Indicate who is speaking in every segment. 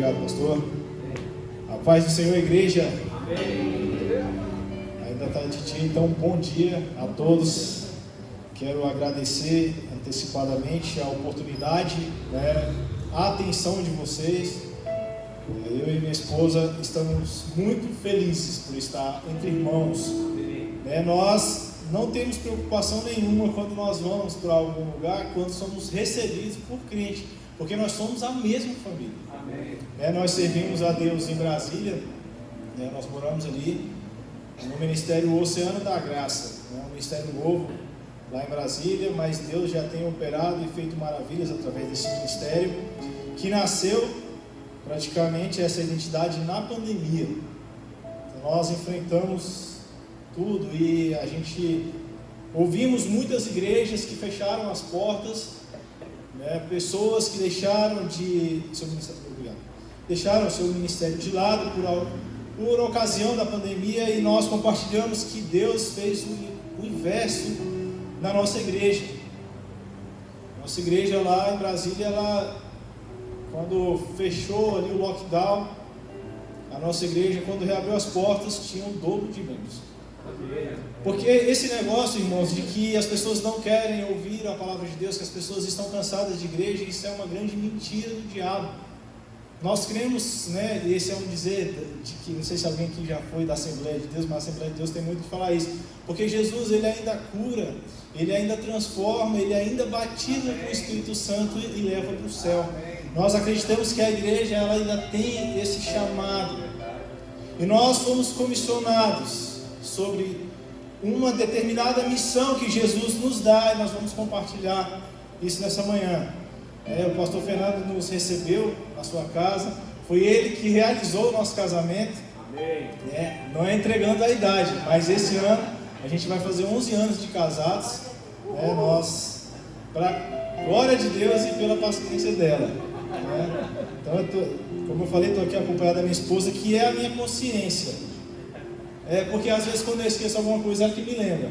Speaker 1: Obrigado, pastor. A paz do Senhor, igreja. Ainda está de dia, então bom dia a todos. Quero agradecer antecipadamente a oportunidade, a atenção de vocês. Eu e minha esposa estamos muito felizes por estar entre irmãos. Nós não temos preocupação nenhuma quando nós vamos para algum lugar, quando somos recebidos por crente, porque nós somos a mesma família. Amém. Nós servimos a Deus em Brasília, nós moramos ali no Ministério Oceano da Graça, um ministério novo lá em Brasília, mas Deus já tem operado e feito maravilhas através desse ministério, que nasceu praticamente essa identidade na pandemia. Então, nós enfrentamos tudo e a gente ouvimos muitas igrejas que fecharam as portas, pessoas que deixaram seu ministério de lado por ocasião da pandemia, e nós compartilhamos que Deus fez o inverso na nossa igreja. Nossa igreja lá em Brasília, quando fechou ali o lockdown, a nossa igreja, quando reabriu as portas, tinha um dobro de membros. Porque esse negócio, irmãos, de que as pessoas não querem ouvir a palavra de Deus, que as pessoas estão cansadas de igreja, isso é uma grande mentira do diabo. Nós cremos, e esse é um dizer de que, não sei se alguém aqui já foi da Assembleia de Deus, mas a Assembleia de Deus tem muito que falar isso, porque Jesus, ele ainda cura, ele ainda transforma, ele ainda batiza com o Espírito Santo e leva para o céu. Nós acreditamos que a igreja, ela ainda tem esse chamado, e nós fomos comissionados sobre uma determinada missão que Jesus nos dá, e nós vamos compartilhar isso nessa manhã. O pastor Fernando nos recebeu na sua casa, foi ele que realizou o nosso casamento. Amém. Não é entregando a idade, mas esse ano a gente vai fazer 11 anos de casados, nós, para a glória de Deus e pela paciência dela. Então, como eu falei, estou aqui acompanhado da minha esposa, que é a minha consciência. Porque às vezes quando eu esqueço alguma coisa, ela que me lembra.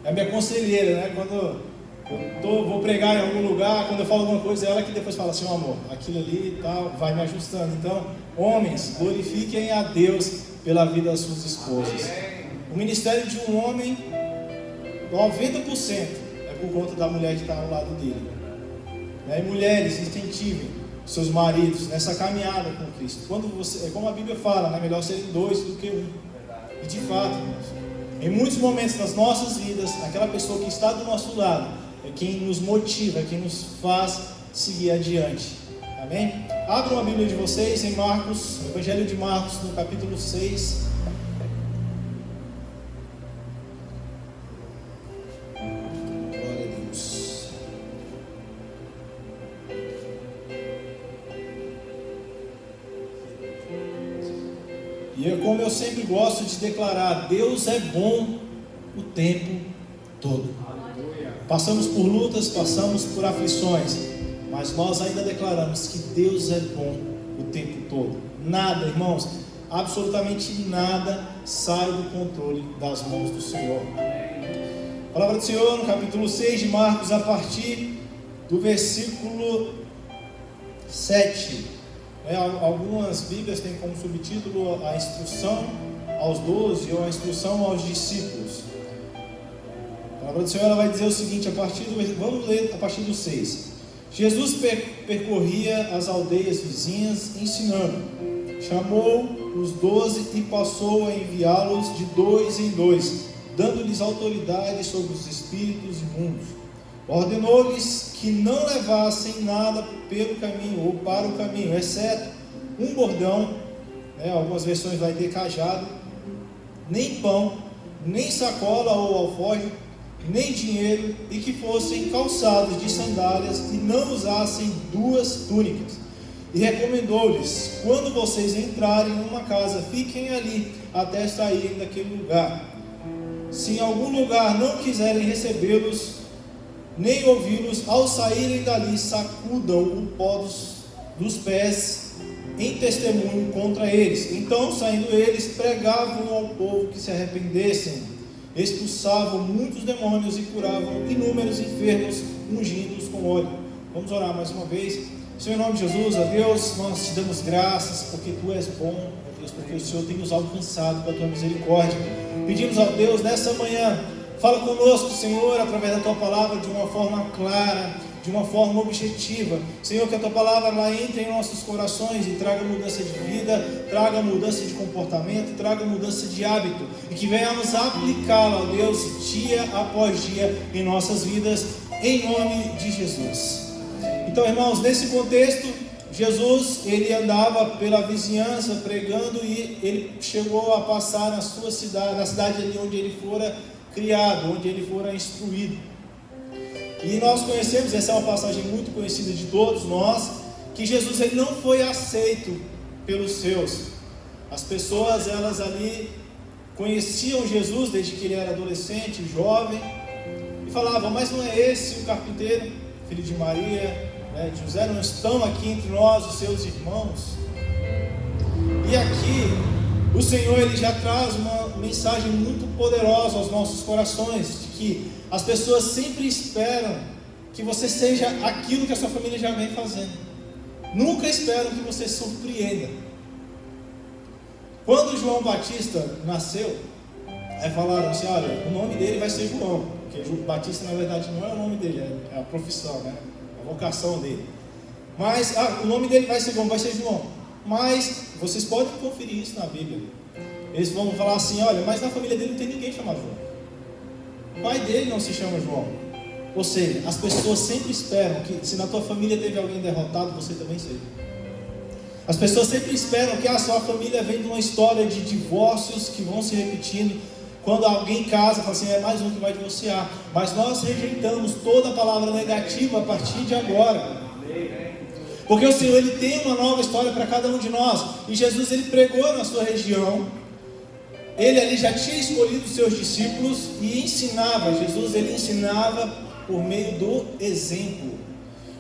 Speaker 1: É a minha conselheira, quando eu vou pregar em algum lugar, quando eu falo alguma coisa, é ela que depois fala assim: amor, aquilo ali e tal, vai me ajustando. Então, homens, glorifiquem a Deus pela vida das suas esposas. O ministério de um homem, 90% é por conta da mulher que está ao lado dele. E mulheres, incentivem seus maridos nessa caminhada com Cristo. Como a Bíblia fala, melhor serem dois do que um. E de fato, irmãos, em muitos momentos das nossas vidas, aquela pessoa que está do nosso lado é quem nos motiva, é quem nos faz seguir adiante. Amém? Abram a Bíblia de vocês em Marcos, no Evangelho de Marcos, no capítulo 6. Glória a Deus. E é como eu sempre gosto de declarar: Deus é bom o tempo todo. Passamos por lutas, passamos por aflições, mas nós ainda declaramos que Deus é bom o tempo todo. Nada, irmãos, absolutamente nada sai do controle das mãos do Senhor. A palavra do Senhor no capítulo 6 de Marcos, a partir do versículo 7. Algumas Bíblias têm como subtítulo a instrução aos 12 ou a instrução aos discípulos. A palavra do Senhor, ela vai dizer o seguinte, vamos ler a partir do 6. Jesus percorria as aldeias vizinhas ensinando. Chamou os 12 e passou a enviá-los de 2 em 2, dando-lhes autoridade sobre os espíritos imundos. Ordenou-lhes que não levassem nada pelo caminho ou para o caminho, exceto um bordão, algumas versões vai ter cajado, nem pão, nem sacola ou alforje, nem dinheiro, e que fossem calçados de sandálias e não usassem 2 túnicas. E recomendou-lhes: quando vocês entrarem em uma casa, fiquem ali até saírem daquele lugar. Se em algum lugar não quiserem recebê-los, nem ouvi-los, ao saírem dali, sacudam o pó dos pés em testemunho contra eles. Então, saindo eles, pregavam ao povo que se arrependessem, expulsavam muitos demônios e curavam inúmeros enfermos, ungindo-os com óleo. Vamos orar mais uma vez. Senhor, em nome de Jesus, ó Deus, nós te damos graças porque Tu és bom, ó Deus, porque o Senhor tem nos alcançado com a Tua misericórdia. Pedimos, ó Deus, nessa manhã, fala conosco, Senhor, através da Tua palavra de uma forma clara, de uma forma objetiva. Senhor, que a Tua palavra lá entre em nossos corações e traga mudança de vida, traga mudança de comportamento, traga mudança de hábito, e que venhamos aplicá-la, ó Deus, dia após dia em nossas vidas, em nome de Jesus. Então, irmãos, nesse contexto, Jesus, ele andava pela vizinhança pregando, e ele chegou a passar na sua cidade, na cidade ali onde ele fora criado, onde ele fora instruído. E nós conhecemos, essa é uma passagem muito conhecida de todos nós, que Jesus ele não foi aceito pelos seus. As pessoas, elas ali conheciam Jesus desde que ele era adolescente, jovem, e falavam, mas não é esse o carpinteiro, filho de Maria, de José, não estão aqui entre nós os seus irmãos? E aqui o Senhor ele já traz uma mensagem muito poderosa aos nossos corações, de que as pessoas sempre esperam que você seja aquilo que a sua família já vem fazendo, nunca esperam que você surpreenda. Quando João Batista nasceu, falaram assim, olha, o nome dele vai ser João, porque Batista na verdade não é o nome dele, é a profissão, né? A vocação dele. Mas o nome dele vai ser João. Mas vocês podem conferir isso na Bíblia. Eles vão falar assim, olha, mas na família dele não tem ninguém chamado João. O pai dele não se chama João. Ou seja, as pessoas sempre esperam que se na tua família teve alguém derrotado, você também seja. As pessoas sempre esperam que a sua família vem de uma história de divórcios que vão se repetindo. Quando alguém casa, fala assim, é mais um que vai divorciar. Mas nós rejeitamos toda a palavra negativa a partir de agora. Porque o Senhor ele tem uma nova história para cada um de nós. E Jesus ele pregou na sua região. Ele ali já tinha escolhido os seus discípulos e ensinava. Jesus ele ensinava por meio do exemplo.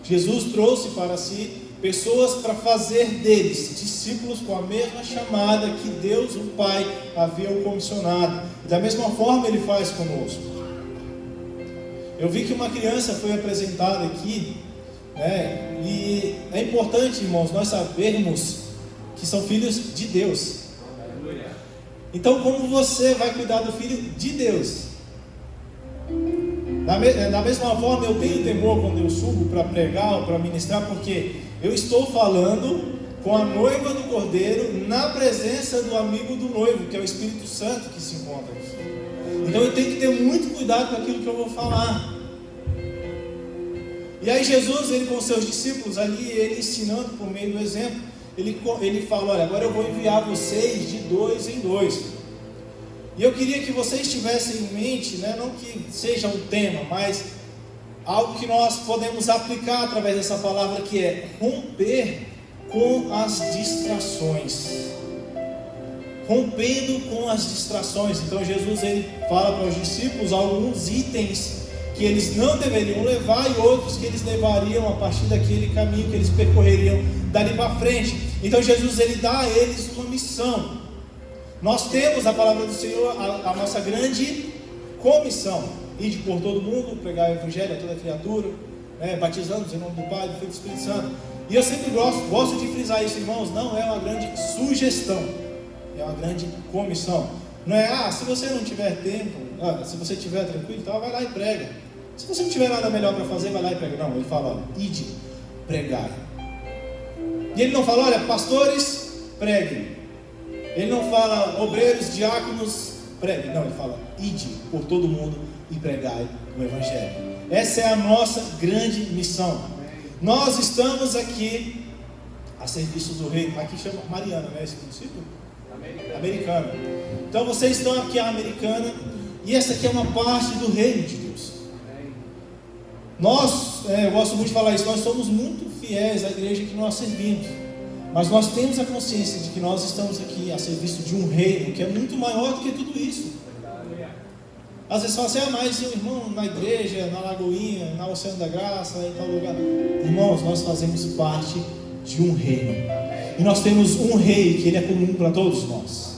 Speaker 1: Jesus trouxe para si pessoas para fazer deles discípulos com a mesma chamada que Deus, o Pai, havia o comissionado. Da mesma forma ele faz conosco. Eu vi que uma criança foi apresentada aqui, né? E é importante, irmãos, nós sabermos que são filhos de Deus. Então, como você vai cuidar do filho de Deus? Da mesma forma, eu tenho temor quando eu subo para pregar ou para ministrar, porque eu estou falando com a noiva do Cordeiro na presença do amigo do noivo, que é o Espírito Santo que se encontra aqui. Então eu tenho que ter muito cuidado com aquilo que eu vou falar. E aí Jesus, ele com seus discípulos ali, ele ensinando por meio do exemplo, ele fala, olha, agora eu vou enviar vocês de 2 em 2. E eu queria que vocês tivessem em mente, né, não que seja um tema, mas algo que nós podemos aplicar através dessa palavra, que é romper com as distrações. Rompendo com as distrações. Então Jesus ele fala para os discípulos alguns itens que eles não deveriam levar e outros que eles levariam a partir daquele caminho que eles percorreriam dali para frente. Então Jesus ele dá a eles uma missão. Nós temos a palavra do Senhor, a nossa grande comissão: ide por todo mundo, pregar o evangelho a toda criatura, né, batizando-os em nome do Pai, do Filho e do Espírito Santo. E eu sempre gosto de frisar isso, irmãos, não é uma grande sugestão, é uma grande comissão. Não é, se você não tiver tempo, se você estiver tranquilo, então vai lá e prega. Se você não tiver nada melhor para fazer, vai lá e prega. Não, ele fala, olha, ide, pregai. E ele não fala, olha, pastores, preguem. Ele não fala, obreiros, diáconos, preguem. Não, ele fala, ide por todo mundo e pregai o evangelho. Essa é a nossa grande missão. Nós estamos aqui a serviço do rei. Aqui chama Mariana, né, esse município? Americana. Então vocês estão aqui a Americana, e essa aqui é uma parte do reino de Deus. Nós, eu gosto muito de falar isso, nós somos muito fiéis à igreja que nós servimos, mas nós temos a consciência de que nós estamos aqui a serviço de um reino que é muito maior do que tudo isso. Às vezes fala assim, mas o irmão na igreja, na Lagoinha, na Oceano da Graça, em tal lugar. Irmãos, nós fazemos parte de um reino, e nós temos um rei que ele é comum para todos nós.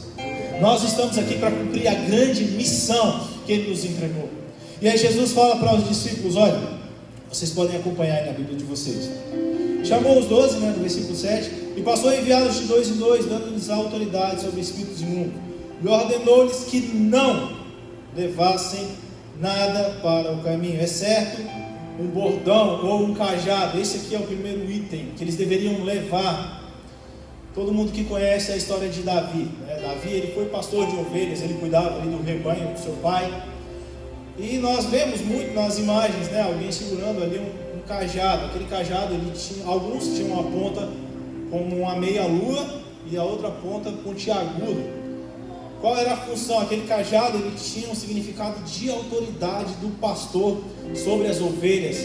Speaker 1: Nós estamos aqui para cumprir a grande missão que ele nos entregou. E aí Jesus fala para os discípulos, olha, vocês podem acompanhar aí na Bíblia de vocês. Chamou os 12, no versículo 7, e passou a enviá-los de 2 em 2, dando-lhes autoridade sobre espíritos imundos, e ordenou-lhes que não levassem nada para o caminho, exceto um bordão ou um cajado. Esse aqui é o primeiro item que eles deveriam levar. Todo mundo que conhece a história de Davi, Davi, ele foi pastor de ovelhas, ele cuidava ali do rebanho do seu pai, e nós vemos muito nas imagens, alguém segurando ali um cajado. Aquele cajado, alguns tinham uma ponta como uma meia-lua e a outra ponta pontiaguda. Qual era a função? Aquele cajado, ele tinha um significado de autoridade do pastor sobre as ovelhas.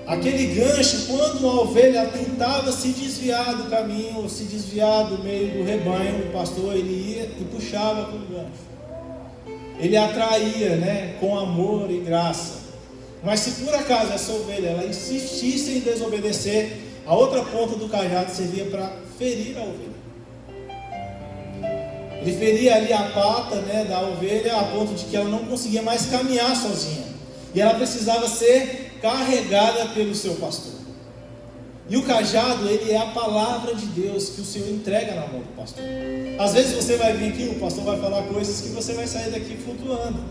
Speaker 1: Aquele gancho, quando uma ovelha tentava se desviar do caminho, ou se desviar do meio do rebanho, o pastor ele ia e puxava com o gancho. Ele atraía, com amor e graça. Mas se por acaso essa ovelha ela insistisse em desobedecer, a outra ponta do cajado servia para ferir a ovelha. Ele feria ali a pata, da ovelha, a ponto de que ela não conseguia mais caminhar sozinha, e ela precisava ser carregada pelo seu pastor. E o cajado, ele é a palavra de Deus que o Senhor entrega na mão do pastor. Às vezes você vai vir aqui, o pastor vai falar coisas que você vai sair daqui flutuando.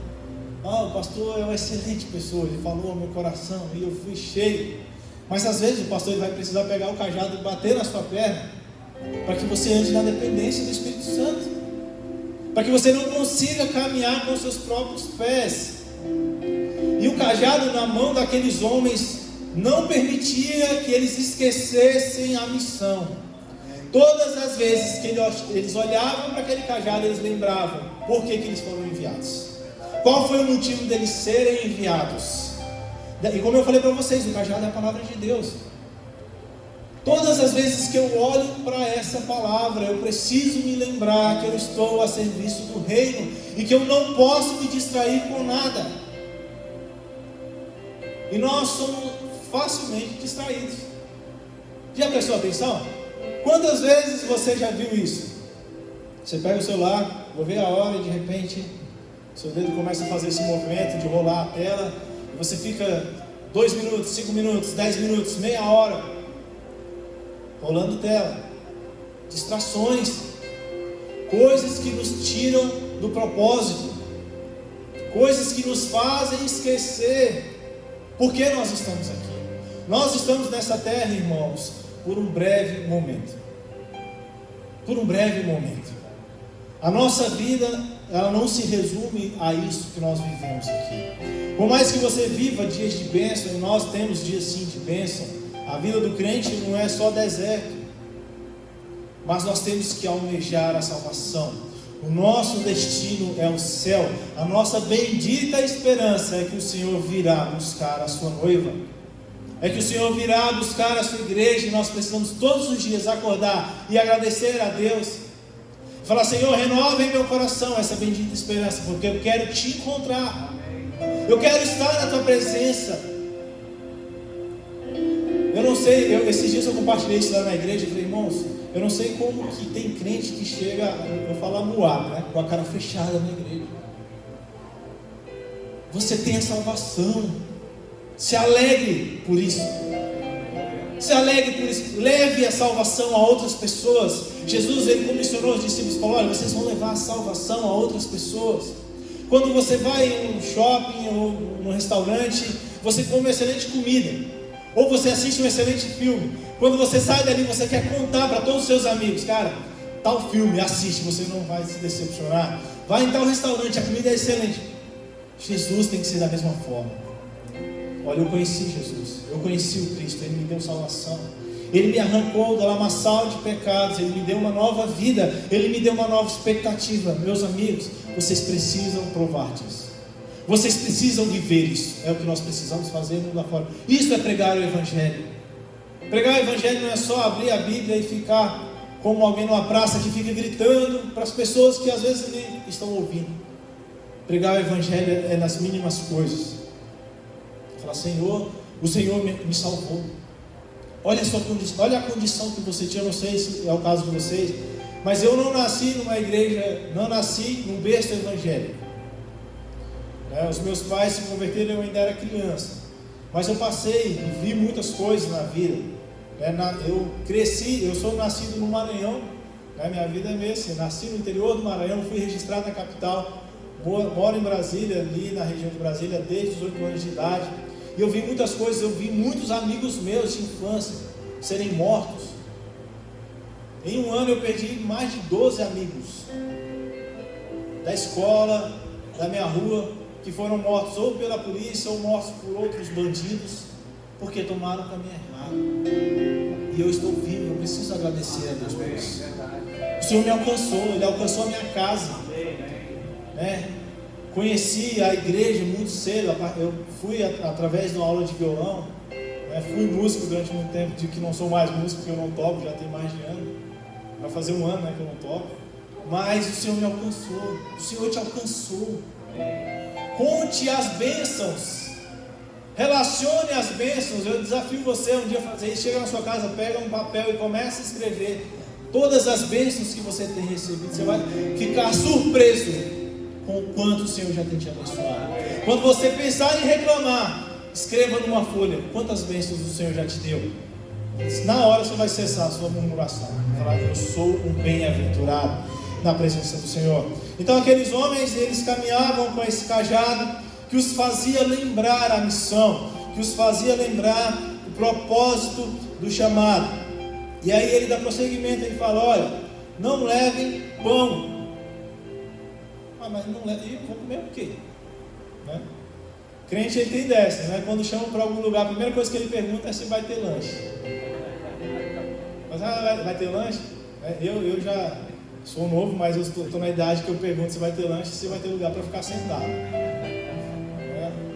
Speaker 1: O pastor é uma excelente pessoa, ele falou ao meu coração e eu fui cheio. Mas às vezes o pastor ele vai precisar pegar o cajado e bater na sua perna, para que você ande na dependência do Espírito Santo, para que você não consiga caminhar com seus próprios pés. E o cajado na mão daqueles homens não permitia que eles esquecessem a missão. Todas as vezes que eles olhavam para aquele cajado, eles lembravam por que eles foram enviados, qual foi o motivo deles serem enviados. E como eu falei para vocês, o cajado é a palavra de Deus. Todas as vezes que eu olho para essa palavra, eu preciso me lembrar que eu estou a serviço do reino e que eu não posso me distrair com nada. E nós somos facilmente distraídos. Já prestou atenção? Quantas vezes você já viu isso? Você pega o celular, vou ver a hora e de repente seu dedo começa a fazer esse movimento de rolar a tela, e você fica 2 minutos, 5 minutos, 10 minutos, meia hora rolando tela. Distrações, coisas que nos tiram do propósito, coisas que nos fazem esquecer por que nós estamos aqui. Nós estamos nessa terra, irmãos, por um breve momento. Por um breve momento. A nossa vida, ela não se resume a isso que nós vivemos aqui. Por mais que você viva dias de bênção, e nós temos dias sim de bênção, a vida do crente não é só deserto. Mas nós temos que almejar a salvação. O nosso destino é o céu. A nossa bendita esperança é que o Senhor virá buscar a sua noiva. É que o Senhor virá buscar a sua igreja. E nós precisamos todos os dias acordar e agradecer a Deus. Falar: Senhor, renova em meu coração essa bendita esperança, porque eu quero te encontrar. Eu quero estar na tua presença. Eu não sei, esses dias eu compartilhei isso lá na igreja. Eu falei: irmãos, eu não sei como que tem crente que chega, eu vou falar moado, com a cara fechada na igreja. Você tem a salvação. Se alegre por isso. Se alegre por isso. Leve a salvação a outras pessoas. Jesus, ele comissionou os discípulos e falou: olha, vocês vão levar a salvação a outras pessoas. Quando você vai em um shopping ou num restaurante, você come uma excelente comida, ou você assiste um excelente filme. Quando você sai dali, você quer contar para todos os seus amigos: cara, tal filme, assiste, você não vai se decepcionar. Vai em tal restaurante, a comida é excelente. Jesus tem que ser da mesma forma. Olha, eu conheci Jesus, eu conheci o Cristo, Ele me deu salvação, Ele me arrancou do lamaçal de pecados, Ele me deu uma nova vida, Ele me deu uma nova expectativa. Meus amigos, vocês precisam provar disso. Vocês precisam viver isso. É o que nós precisamos fazer no mundo afora. Isso é pregar o Evangelho. Pregar o Evangelho não é só abrir a Bíblia e ficar como alguém numa praça que fica gritando para as pessoas que às vezes nem estão ouvindo. Pregar o Evangelho é nas mínimas coisas. Falar: Senhor, o Senhor me salvou. Olha a sua condição, olha a condição que você tinha. Eu não sei se é o caso de vocês, mas eu não nasci numa igreja, não nasci num berço evangélico. Os meus pais se converteram, eu ainda era criança. Mas eu passei e vi muitas coisas na vida. Eu cresci, eu sou nascido no Maranhão, minha vida é mesmo assim, nasci no interior do Maranhão, fui registrado na capital, moro em Brasília, ali na região de Brasília, desde os 8 anos de idade. E eu vi muitas coisas, eu vi muitos amigos meus de infância serem mortos. Em um ano eu perdi mais de 12 amigos da escola, da minha rua, que foram mortos ou pela polícia ou mortos por outros bandidos, porque tomaram o caminho errado. E eu estou vivo, eu preciso agradecer a Deus por isso. O Senhor me alcançou, Ele alcançou a minha casa, Conheci a igreja muito cedo. Eu fui através de uma aula de violão, fui músico durante muito tempo, de que não sou mais músico, porque eu não toco, já tem mais de ano, vai fazer um ano que eu não toco. Mas o Senhor me alcançou, o Senhor te alcançou. Conte as bênçãos, relacione as bênçãos. Eu desafio você um dia a fazer isso. Chega na sua casa, pega um papel e começa a escrever todas as bênçãos que você tem recebido. Você vai ficar surpreso com o quanto o Senhor já tem te abençoado. Quando você pensar em reclamar, escreva numa folha quantas bênçãos o Senhor já te deu. Na hora você vai cessar a sua murmuração, falar: eu sou um bem-aventurado na presença do Senhor. Então aqueles homens, eles caminhavam com esse cajado que os fazia lembrar a missão, que os fazia lembrar o propósito do chamado. E aí ele dá prosseguimento, ele fala: olha, não levem pão. Mas não levem, vou comer o quê? Crente, ele tem dessa, quando chamam para algum lugar, a primeira coisa que ele pergunta é se vai ter lanche. Mas vai ter lanche? Eu já sou novo, mas eu estou na idade que eu pergunto se vai ter lanche, se vai ter lugar para ficar sentado.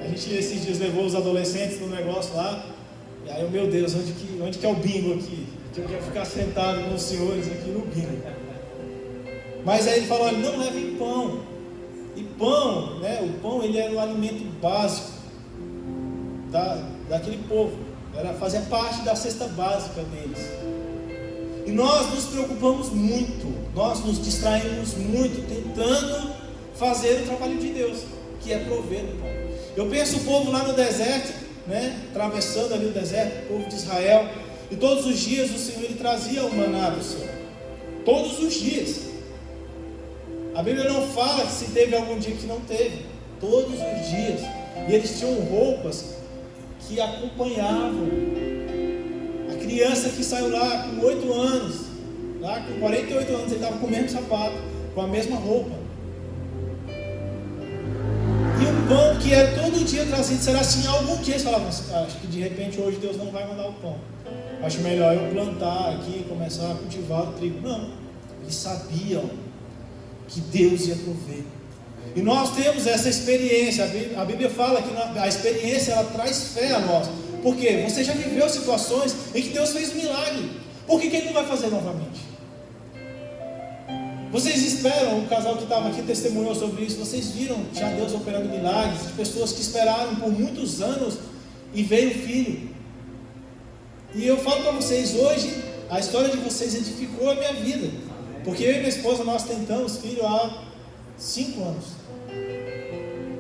Speaker 1: A gente esses dias levou os adolescentes no negócio lá, e aí, meu Deus, onde que é o bingo aqui? Eu quero ficar sentado com os senhores aqui no bingo. Mas aí ele fala: olha, não levem pão. E pão, o pão, ele era o alimento básico daquele povo, fazia parte da cesta básica deles. E nós nos preocupamos muito, nós nos distraímos muito tentando fazer o trabalho de Deus, que é prover o pão. Eu penso o povo lá no deserto, atravessando ali o deserto, o povo de Israel, e todos os dias o Senhor, ele trazia o maná do Senhor, todos os dias. A Bíblia não fala se teve algum dia que não teve, todos os dias. E eles tinham roupas que acompanhavam. A criança que saiu lá com 8 anos, lá com 48 anos, ele estava com o mesmo sapato, com a mesma roupa. E o pão que era todo dia trazido, será assim, algum dia eles falavam: acho que de repente hoje Deus não vai mandar o pão, acho melhor eu plantar aqui, começar a cultivar o trigo. Não, eles sabiam que Deus ia prover. E nós temos essa experiência. A Bíblia fala que a experiência, ela traz fé a nós. Por quê? Você já viveu situações em que Deus fez um milagre. Por que Ele não vai fazer novamente? Vocês esperam, o casal que estava aqui testemunhou sobre isso, vocês viram já Deus operando milagres, de pessoas que esperaram por muitos anos e veio o filho. E eu falo para vocês, hoje a história de vocês edificou a minha vida. Porque eu e minha esposa, nós tentamos filho há 5 anos.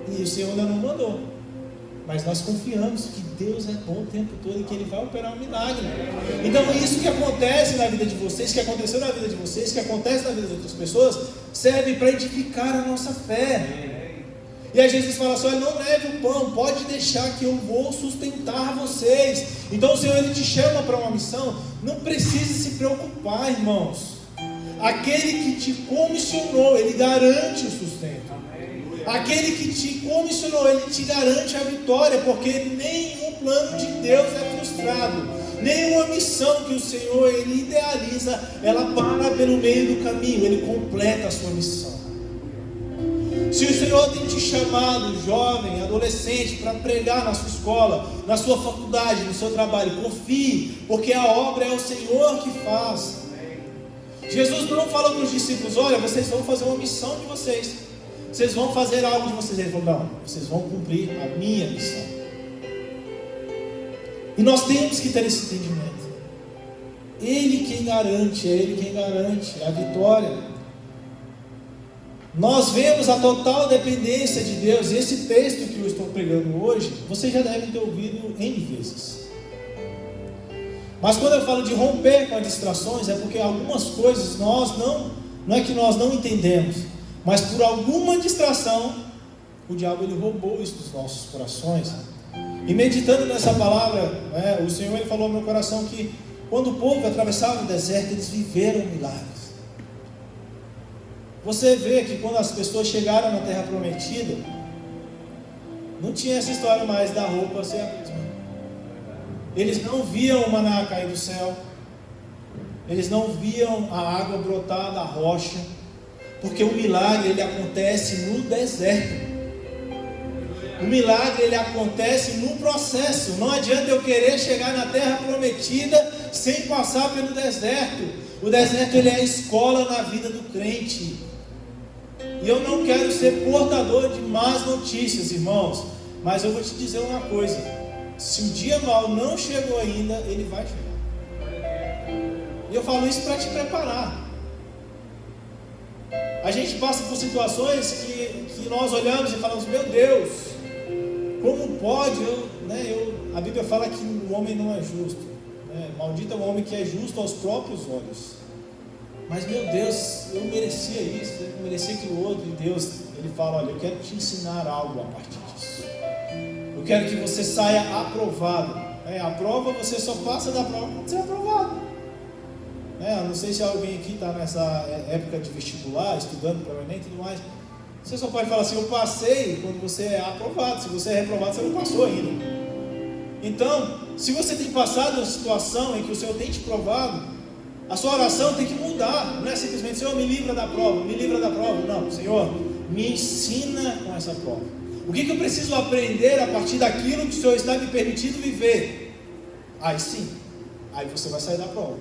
Speaker 1: E o Senhor ainda não mandou. Mas nós confiamos que Deus é bom o tempo todo e que Ele vai operar um milagre. Então isso que acontece na vida de vocês, que aconteceu na vida de vocês, que acontece na vida de outras pessoas, serve para edificar a nossa fé. E aí Jesus fala assim: olha, não leve o pão, pode deixar que eu vou sustentar vocês. Então o Senhor, Ele te chama para uma missão. Não precisa se preocupar, irmãos. Aquele que te comissionou, Ele garante o sustento. Aquele que te comissionou, Ele te garante a vitória, porque nenhum plano de Deus é frustrado. Nenhuma missão que o Senhor, Ele idealiza, ela para pelo meio do caminho. Ele completa a sua missão. Se o Senhor tem te chamado, jovem, adolescente, para pregar na sua escola, na sua faculdade, no seu trabalho, confie, porque a obra é o Senhor que faz. Jesus não falou para os discípulos: olha, vocês vão fazer uma missão de vocês, vocês vão fazer algo de vocês. Ele falou: não, vocês vão cumprir a minha missão. E nós temos que ter esse entendimento. Ele quem garante, é Ele quem garante a vitória. nós vemos a total dependência de Deus. E esse texto que eu estou pregando hoje, vocês já devem ter ouvido N vezes. Mas quando eu falo de romper com as distrações, é porque algumas coisas não é que nós não entendemos, mas por alguma distração, o diabo ele roubou isso dos nossos corações. E meditando nessa palavra, o Senhor ele falou no meu coração que quando o povo atravessava o deserto, eles viveram milagres. Você vê que quando as pessoas chegaram na terra prometida, não tinha essa história mais da roupa ser a mesma. Eles não viam o maná cair do céu, eles não viam a água brotar da rocha, porque o milagre ele acontece no deserto. O milagre ele acontece no processo. Não adianta eu querer chegar na terra prometida sem passar pelo deserto. O deserto ele é a escola na vida do crente. E eu não quero ser portador de más notícias, irmãos, mas eu vou te dizer uma coisa: se o dia mau não chegou ainda, ele vai chegar. E eu falo isso para te preparar. A gente passa por situações que nós olhamos e falamos: meu Deus, como pode? A Bíblia fala que o homem não é justo, maldito é o homem que é justo aos próprios olhos. Mas meu Deus, eu merecia isso, eu merecia aquilo outro. E Deus, ele fala: olha, eu quero te ensinar algo a partir disso. Eu quero que você saia aprovado. A prova, você só passa da prova quando você é aprovado. Eu não sei se alguém aqui está nessa época de vestibular, estudando para o Enem e tudo mais. Você só pode falar assim: eu passei, quando você é aprovado. Se você é reprovado, você não passou ainda. Então, se você tem passado uma situação em que o Senhor tem te provado, a sua oração tem que mudar. Não é simplesmente: Senhor, me livra da prova, me livra da prova. Não, Senhor, me ensina com essa prova. O que eu preciso aprender a partir daquilo que o Senhor está me permitindo viver? Aí sim, aí você vai sair da prova,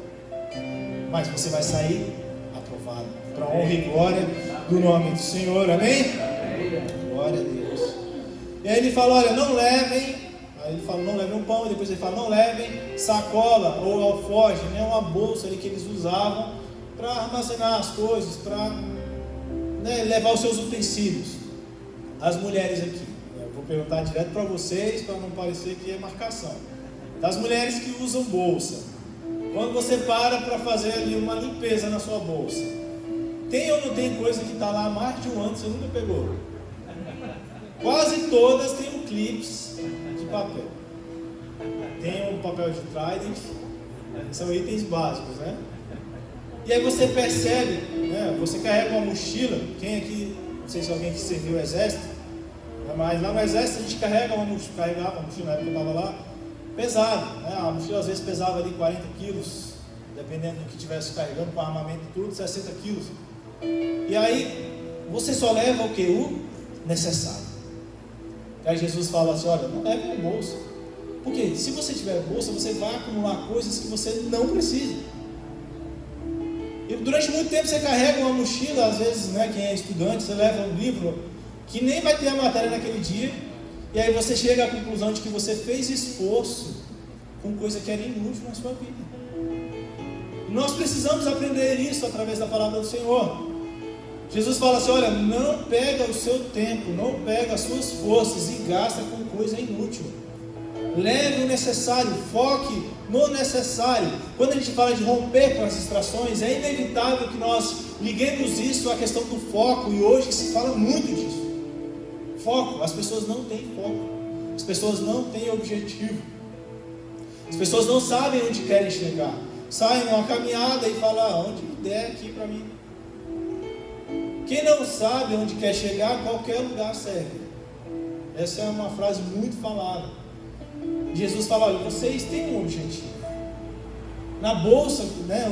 Speaker 1: mas você vai sair aprovado, para a honra e glória do nome do Senhor, amém? Glória a Deus. E aí ele fala: olha, não levem. Aí ele fala: não levem um pão. E depois ele fala: não levem sacola ou alforje, uma bolsa ali que eles usavam para armazenar as coisas, para levar os seus utensílios. As mulheres aqui, eu vou perguntar direto para vocês, para não parecer que é marcação. Das mulheres que usam bolsa, quando você para fazer ali uma limpeza na sua bolsa, tem ou não tem coisa que está lá há mais de um ano, você nunca pegou? Quase todas têm clips de papel. Tem um papel de Trident, são itens básicos, E aí você percebe, você carrega uma mochila. Quem aqui, não sei se alguém que serviu o exército, mas lá no exército a gente carregava uma mochila, na época que eu estava lá, pesada, a mochila às vezes pesava ali 40 quilos, dependendo do que estivesse carregando, com armamento e tudo, 60 quilos. E aí você só leva o que? O necessário. Aí Jesus fala assim: olha, não leve uma bolsa, porque se você tiver bolsa, você vai acumular coisas que você não precisa. E durante muito tempo você carrega uma mochila, às vezes, quem é estudante, você leva um livro que nem vai ter a matéria naquele dia, e aí você chega à conclusão de que você fez esforço com coisa que era inútil na sua vida. E nós precisamos aprender isso através da palavra do Senhor. Jesus fala assim: olha, não pega o seu tempo, não pega as suas forças e gasta com coisa inútil. Leve o necessário, foque no necessário. Quando a gente fala de romper com as distrações, é inevitável que nós liguemos isso à questão do foco, e hoje se fala muito disso. Foco, as pessoas não têm foco, as pessoas não têm objetivo, as pessoas não sabem onde querem chegar, saem numa caminhada e falam: onde der aqui para mim. Quem não sabe onde quer chegar, qualquer lugar serve. Essa é uma frase muito falada. Jesus fala: olha, vocês têm um objetivo. Na bolsa,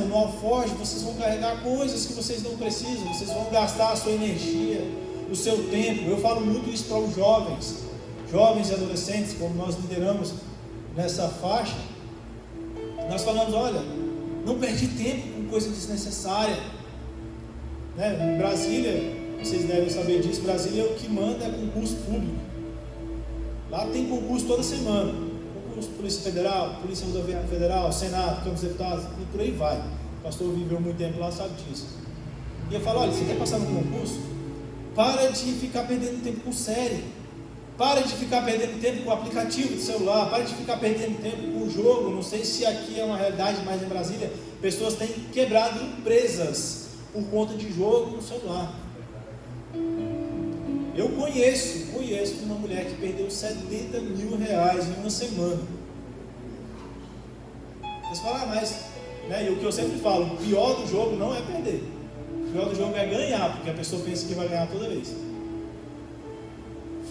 Speaker 1: no alforje, vocês vão carregar coisas que vocês não precisam, vocês vão gastar a sua energia, o seu tempo. Eu falo muito isso para os jovens e adolescentes, como nós lideramos nessa faixa. Nós falamos: olha, não perde tempo com coisa desnecessária. Em Brasília, vocês devem saber disso, Brasília é o que manda, é concurso público. Lá tem concurso toda semana. Concurso Polícia Federal, Polícia Rodoviária Federal, Senado, Câmara dos Deputados, e por aí vai. O pastor viveu muito tempo lá, sabe disso. E eu falo: olha, você quer passar no concurso? Para de ficar perdendo tempo com série. Para de ficar perdendo tempo com o aplicativo do celular. Para de ficar perdendo tempo com o jogo. Não sei se aqui é uma realidade, mas em Brasília pessoas têm quebrado empresas por conta de jogo no celular. Eu conheço uma mulher que perdeu 70 mil reais em uma semana. Você fala, mas, né, e o que eu sempre falo, o pior do jogo não é perder. O pior do jogo é ganhar, porque a pessoa pensa que vai ganhar toda vez.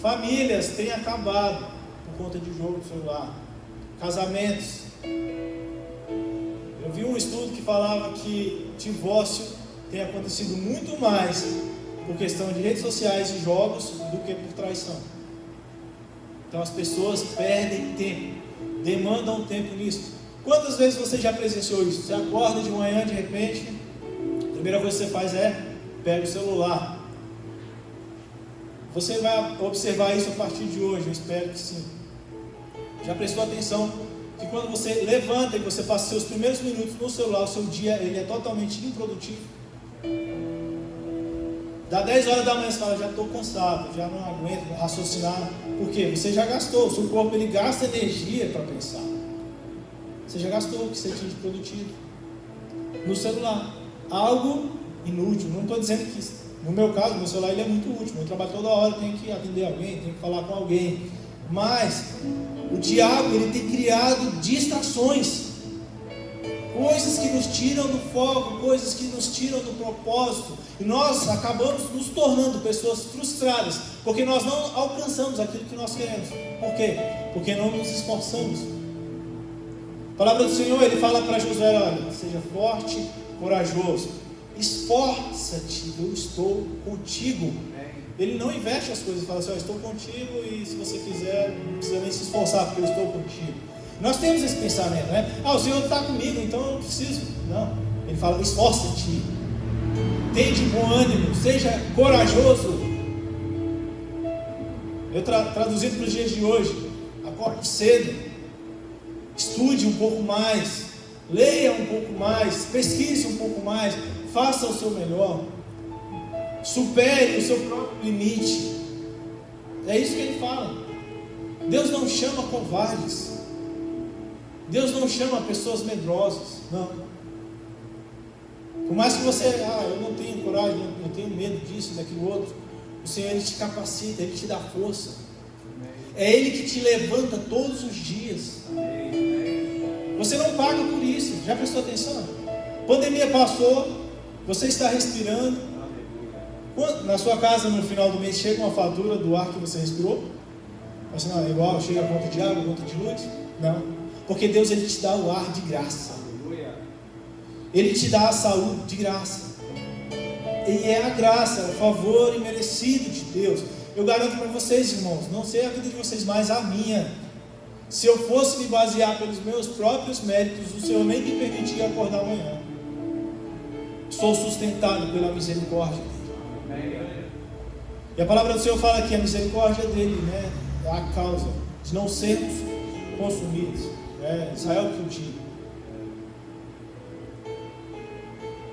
Speaker 1: Famílias têm acabado por conta de jogo do celular. Casamentos. Eu vi um estudo que falava que divórcio tem acontecido muito mais por questão de redes sociais e jogos do que por traição. Então as pessoas perdem tempo, demandam tempo nisso. Quantas vezes você já presenciou isso? Você acorda de manhã, de repente, a primeira coisa que você faz é pega o celular. Você vai observar isso a partir de hoje, eu espero que sim. Já prestou atenção que quando você levanta e você passa seus primeiros minutos no celular, o seu dia ele é totalmente improdutivo? Dá 10 horas da manhã, você fala, já estou cansado, já não aguento raciocinar. Por quê? Você já gastou, o seu corpo ele gasta energia para pensar. Você já gastou o que você tinha de produtivo no celular. Algo inútil. Não estou dizendo que, no meu caso, meu celular ele é muito útil. Eu trabalho toda hora, tenho que atender alguém, tenho que falar com alguém. Mas o diabo ele tem criado distrações. Coisas que nos tiram do foco, coisas que nos tiram do propósito. E nós acabamos nos tornando pessoas frustradas, porque nós não alcançamos aquilo que nós queremos. Por quê? Porque não nos esforçamos. A palavra do Senhor, ele fala para Josué, olha, seja forte, corajoso. Esforça-te, eu estou contigo. Ele não inverte as coisas, ele fala assim, eu estou contigo e se você quiser, não precisa nem se esforçar, porque eu estou contigo. Nós temos esse pensamento, né? O Senhor está comigo, então eu não preciso. Não, ele fala, esforça-te, tende bom ânimo, seja corajoso. Eu traduzindo para os dias de hoje, acorde cedo, estude um pouco mais, leia um pouco mais, pesquise um pouco mais, faça o seu melhor, supere o seu próprio limite. É isso que ele fala. Deus não chama covardes. Deus não chama pessoas medrosas, não. Por mais que você, eu não tenho coragem, eu tenho medo disso, daquilo outro, o Senhor ele te capacita, ele te dá força. É Ele que te levanta todos os dias. Você não paga por isso. Já prestou atenção? Pandemia passou, você está respirando. Na sua casa no final do mês chega uma fatura do ar que você respirou? Assim, não, é igual, chega a conta de água, a conta de luz? Não. Porque Deus ele te dá o ar de graça. Ele te dá a saúde de graça. E é a graça, é o favor imerecido de Deus. Eu garanto para vocês, irmãos, não sei a vida de vocês, mas a minha. Se eu fosse me basear pelos meus próprios méritos, o Senhor nem me permitia acordar amanhã. Sou sustentado pela misericórdia dele. E a palavra do Senhor fala que a misericórdia dele, né, é a causa de não sermos consumidos. Israel que o diga.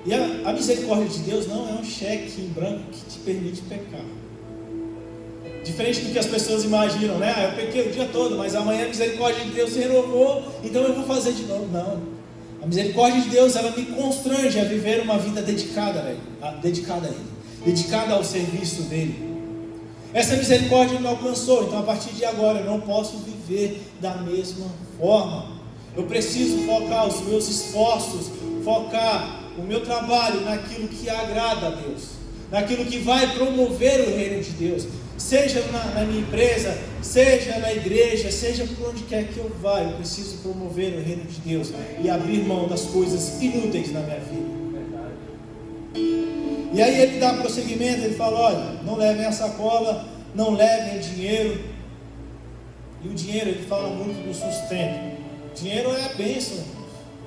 Speaker 1: E a misericórdia de Deus não é um cheque em branco que te permite pecar. Diferente do que as pessoas imaginam, né? Eu pequei o dia todo, mas amanhã a misericórdia de Deus se renovou, então eu vou fazer de novo. Não. A misericórdia de Deus, ela me constrange a viver uma vida dedicada a Ele, dedicada ao serviço dEle. Essa misericórdia me alcançou, então a partir de agora eu não posso viver da mesma forma. Eu preciso focar os meus esforços, focar o meu trabalho naquilo que agrada a Deus, naquilo que vai promover o reino de Deus, seja na minha empresa, seja na igreja, seja por onde quer que eu vá. Eu preciso promover o reino de Deus e abrir mão das coisas inúteis na minha vida. E aí ele dá prosseguimento, ele fala, olha, não levem a sacola, não levem dinheiro. E o dinheiro, ele fala muito do sustento. Dinheiro é a bênção.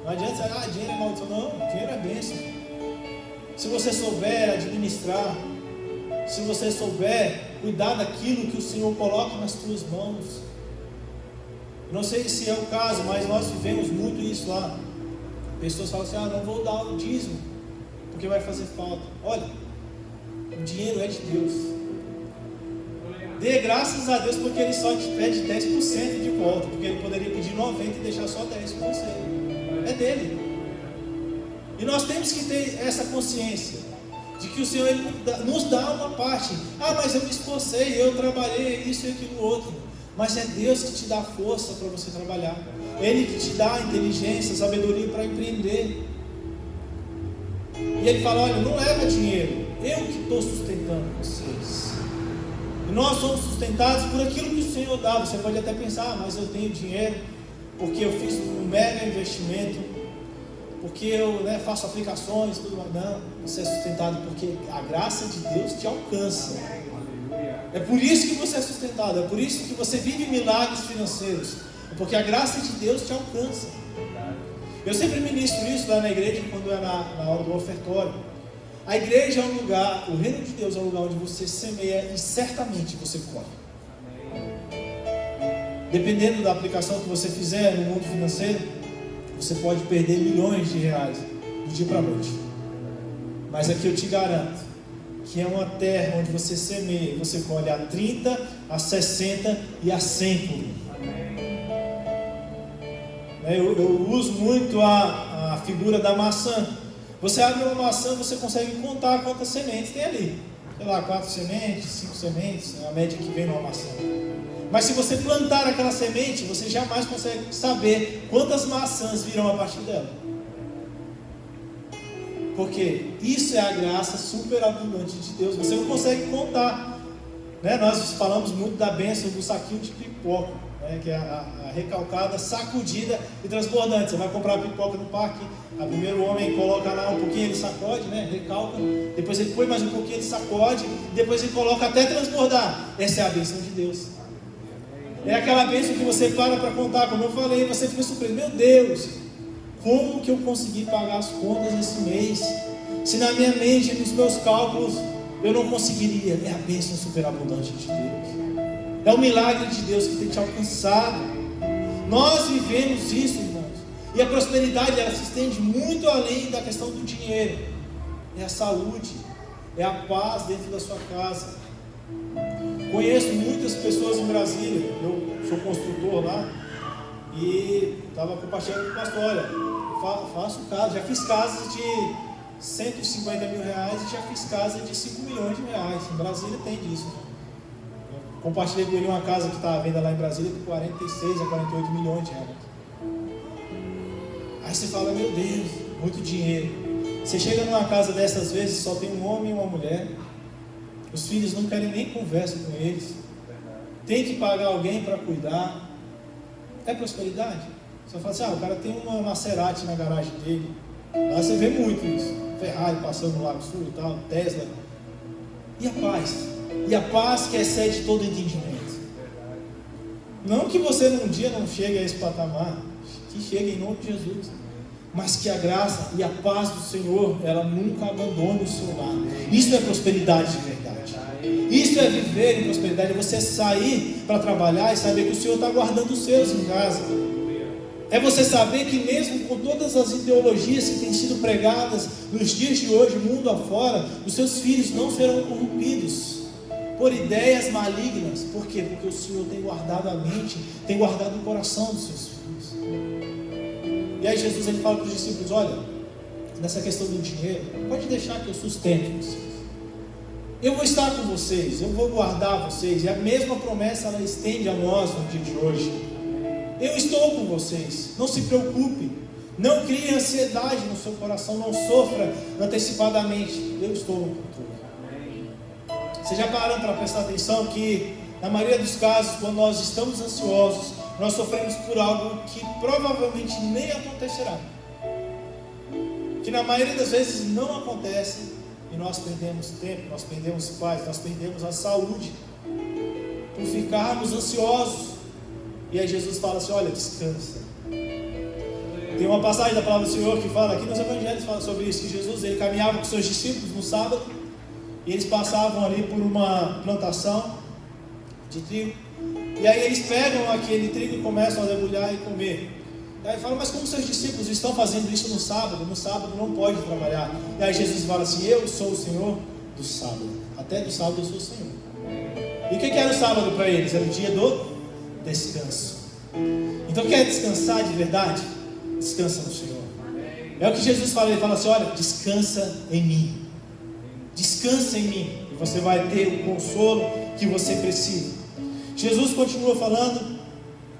Speaker 1: Não adianta você, dinheiro é maldição. Não, dinheiro é bênção. Se você souber administrar, se você souber cuidar daquilo que o Senhor coloca nas tuas mãos. Não sei se é o caso, mas nós vivemos muito isso lá. Pessoas falam assim, não vou dar o dízimo, porque vai fazer falta. Olha, O dinheiro é de Deus. Dê graças a Deus porque Ele só te pede 10% de volta, porque Ele poderia pedir 90% e deixar só 10%. É dele. E nós temos que ter essa consciência de que o Senhor Ele nos dá uma parte. Ah, mas eu me esforcei, eu trabalhei isso e aquilo outro. Mas é Deus que te dá força para você trabalhar. Ele que te dá inteligência, sabedoria para empreender. E Ele fala, olha, não leva dinheiro, eu que estou sustentando vocês. E nós somos sustentados por aquilo que o Senhor dá. Você pode até pensar, mas eu tenho dinheiro porque eu fiz um mega investimento, porque eu faço aplicações, tudo mais. Não, você é sustentado porque a graça de Deus te alcança. É por isso que você é sustentado, é por isso que você vive milagres financeiros, é porque a graça de Deus te alcança. Eu sempre ministro isso lá na igreja, quando é na hora do ofertório. A igreja é um lugar, o reino de Deus é um lugar onde você semeia e certamente você colhe. Dependendo da aplicação que você fizer no mundo financeiro, você pode perder milhões de reais do dia para a noite. Mas aqui eu te garanto que é uma terra onde você semeia e você colhe a 30, a 60 e a 100. Eu uso muito a figura da maçã. Você abre uma maçã, você consegue contar quantas sementes tem ali. Sei lá, 4 sementes, 5 sementes, é a média que vem numa maçã. Mas se você plantar aquela semente, você jamais consegue saber quantas maçãs virão a partir dela. Porque isso é a graça superabundante de Deus. Você não consegue contar. Nós falamos muito da bênção do saquinho de pipoca, que é a recalcada, sacudida e transbordante. Você vai comprar pipoca no parque, o primeiro homem coloca lá um pouquinho, ele sacode, recalca, depois ele põe mais um pouquinho, ele sacode, depois ele coloca até transbordar. Essa é a bênção de Deus. É aquela bênção que você para contar, como eu falei, você fica surpreso. Meu Deus, como que eu consegui pagar as contas esse mês? Se na minha mente, nos meus cálculos, eu não conseguiria. É a bênção superabundante de Deus. É o milagre de Deus que tem te alcançado. Nós vivemos isso, irmãos. E a prosperidade, ela se estende muito além da questão do dinheiro. É a saúde, é a paz dentro da sua casa. Conheço muitas pessoas em Brasília. Eu sou construtor lá e estava compartilhando com o pastor. Olha, faço casa, já fiz casas de 150 mil reais e já fiz casa de 5 milhões de reais. Em Brasília tem disso. Eu compartilhei com ele uma casa que está à venda lá em Brasília por 46 a 48 milhões de reais. Aí você fala, meu Deus, muito dinheiro. Você chega numa casa dessas vezes, só tem um homem e uma mulher. Os filhos não querem nem conversa com eles. Tem que pagar alguém para cuidar. É prosperidade? Você fala assim, o cara tem uma Maserati na garagem dele. Lá você vê muito isso. Ferrari passando no Lago Sul e tal, Tesla. E a paz? E a paz que excede todo entendimento. Não que você num dia não chegue a esse patamar, que chegue em nome de Jesus, mas que a graça e a paz do Senhor, ela nunca abandone o seu lar. Isso é prosperidade de verdade. Isso é viver em prosperidade, é você sair para trabalhar e saber que o Senhor está guardando os seus em casa. É você saber que mesmo com todas as ideologias que têm sido pregadas nos dias de hoje, mundo afora, os seus filhos não serão corrompidos por ideias malignas. Por quê? Porque o Senhor tem guardado a mente, tem guardado o coração dos seus filhos. E aí Jesus ele fala para os discípulos, olha, nessa questão do dinheiro, pode deixar que eu sustento vocês. Eu vou estar com vocês, eu vou guardar vocês. E a mesma promessa ela estende a nós no dia de hoje. Eu estou com vocês, não se preocupe, não crie ansiedade no seu coração, não sofra antecipadamente. Eu estou no controle. Vocês já pararam para prestar atenção que na maioria dos casos, quando nós estamos ansiosos, nós sofremos por algo que provavelmente nem acontecerá, que na maioria das vezes não acontece, e nós perdemos tempo, nós perdemos paz, nós perdemos a saúde por ficarmos ansiosos. E aí Jesus fala assim, olha, descansa. Tem uma passagem da palavra do Senhor que fala, aqui nos evangelhos fala sobre isso, que Jesus ele caminhava com seus discípulos no sábado, e eles passavam ali por uma plantação de trigo, e aí eles pegam aquele trigo e começam a debulhar e comer. E aí fala, mas como seus discípulos estão fazendo isso no sábado não pode trabalhar. E aí Jesus fala assim, eu sou o Senhor do sábado. Até do sábado eu sou o Senhor. E o que era o sábado para eles? Era o dia do descanso. Então quer descansar de verdade? Descansa no Senhor. É o que Jesus fala, ele fala assim, olha, descansa em mim. Descansa em mim. E você vai ter o consolo que você precisa. Jesus continua falando,